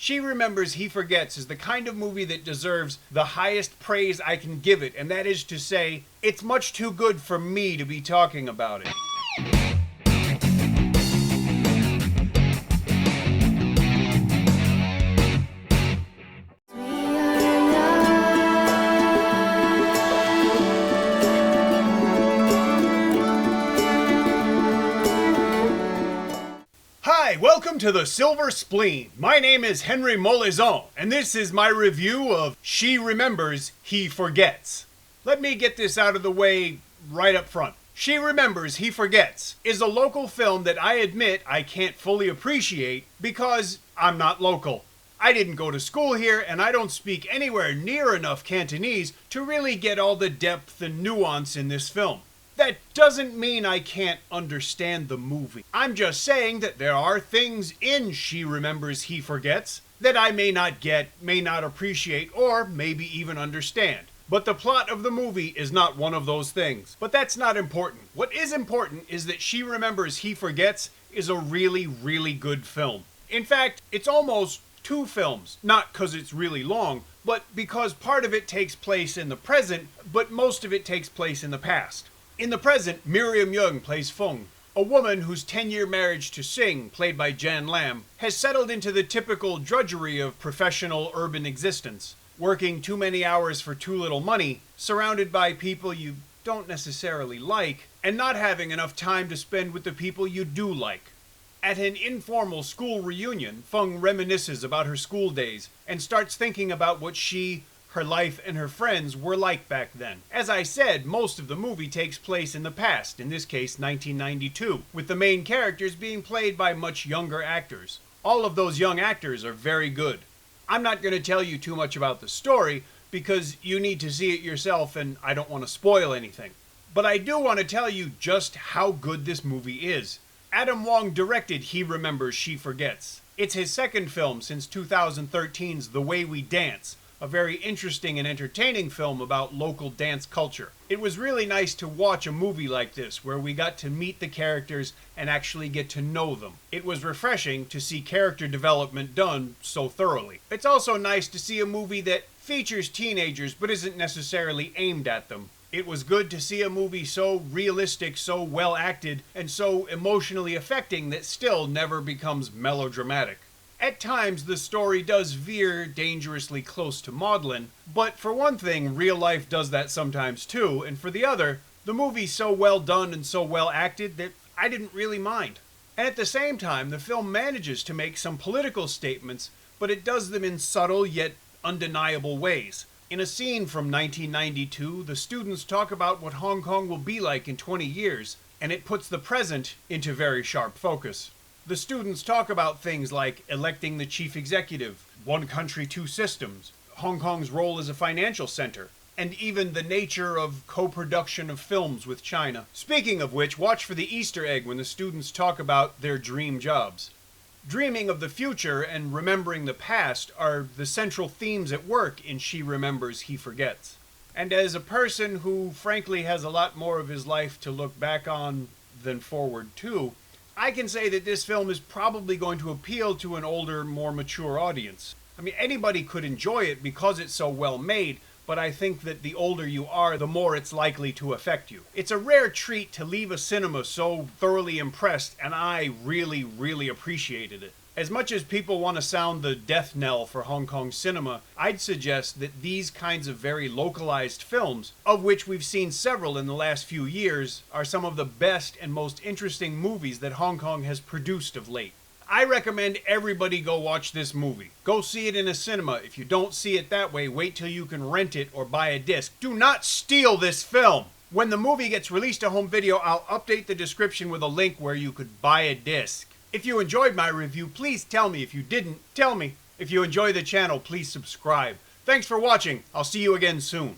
She Remembers, He Forgets is the kind of movie that deserves the highest praise I can give it, and that is to say, it's much too good for me to be talking about it. Hi, welcome to the Silver Spleen. My name is Henry Molaison, and this is my review of She Remembers, He Forgets. Let me get this out of the way right up front. She Remembers, He Forgets is a local film that I admit I can't fully appreciate because I'm not local. I didn't go to school here, and I don't speak anywhere near enough Cantonese to really get all the depth and nuance in this film. That doesn't mean I can't understand the movie. I'm just saying that there are things in She Remembers, He Forgets that I may not get, may not appreciate, or maybe even understand. But the plot of the movie is not one of those things. But that's not important. What is important is that She Remembers, He Forgets is a really, really good film. In fact, it's almost two films. Not because it's really long, but because part of it takes place in the present, but most of it takes place in the past. In the present, Miriam Yeung plays Fung, a woman whose 10-year marriage to Sing, played by Jan Lam, has settled into the typical drudgery of professional urban existence, working too many hours for too little money, surrounded by people you don't necessarily like, and not having enough time to spend with the people you do like. At an informal school reunion, Fung reminisces about her school days and starts thinking about what she, her life, and her friends were like back then. As I said, most of the movie takes place in the past, in this case 1992, with the main characters being played by much younger actors. All of those young actors are very good. I'm not going to tell you too much about the story, because you need to see it yourself and I don't want to spoil anything. But I do want to tell you just how good this movie is. Adam Wong directed He Remembers, She Forgets. It's his second film since 2013's The Way We Dance, a very interesting and entertaining film about local dance culture. It was really nice to watch a movie like this, where we got to meet the characters and actually get to know them. It was refreshing to see character development done so thoroughly. It's also nice to see a movie that features teenagers but isn't necessarily aimed at them. It was good to see a movie so realistic, so well acted, and so emotionally affecting that still never becomes melodramatic. At times, the story does veer dangerously close to maudlin, but for one thing, real life does that sometimes too, and for the other, the movie's so well done and so well acted that I didn't really mind. And at the same time, the film manages to make some political statements, but it does them in subtle yet undeniable ways. In a scene from 1992, the students talk about what Hong Kong will be like in 20 years, and it puts the present into very sharp focus. The students talk about things like electing the chief executive, one country, two systems, Hong Kong's role as a financial center, and even the nature of co-production of films with China. Speaking of which, watch for the Easter egg when the students talk about their dream jobs. Dreaming of the future and remembering the past are the central themes at work in She Remembers, He Forgets. And as a person who frankly has a lot more of his life to look back on than forward to, I can say that this film is probably going to appeal to an older, more mature audience. I mean, anybody could enjoy it because it's so well made, but I think that the older you are, the more it's likely to affect you. It's a rare treat to leave a cinema so thoroughly impressed, and I really, really appreciated it. As much as people want to sound the death knell for Hong Kong cinema, I'd suggest that these kinds of very localized films, of which we've seen several in the last few years, are some of the best and most interesting movies that Hong Kong has produced of late. I recommend everybody go watch this movie. Go see it in a cinema. If you don't see it that way, wait till you can rent it or buy a disc. Do not steal this film! When the movie gets released to home video, I'll update the description with a link where you could buy a disc. If you enjoyed my review, please tell me. If you didn't, tell me. If you enjoy the channel, please subscribe. Thanks for watching. I'll see you again soon.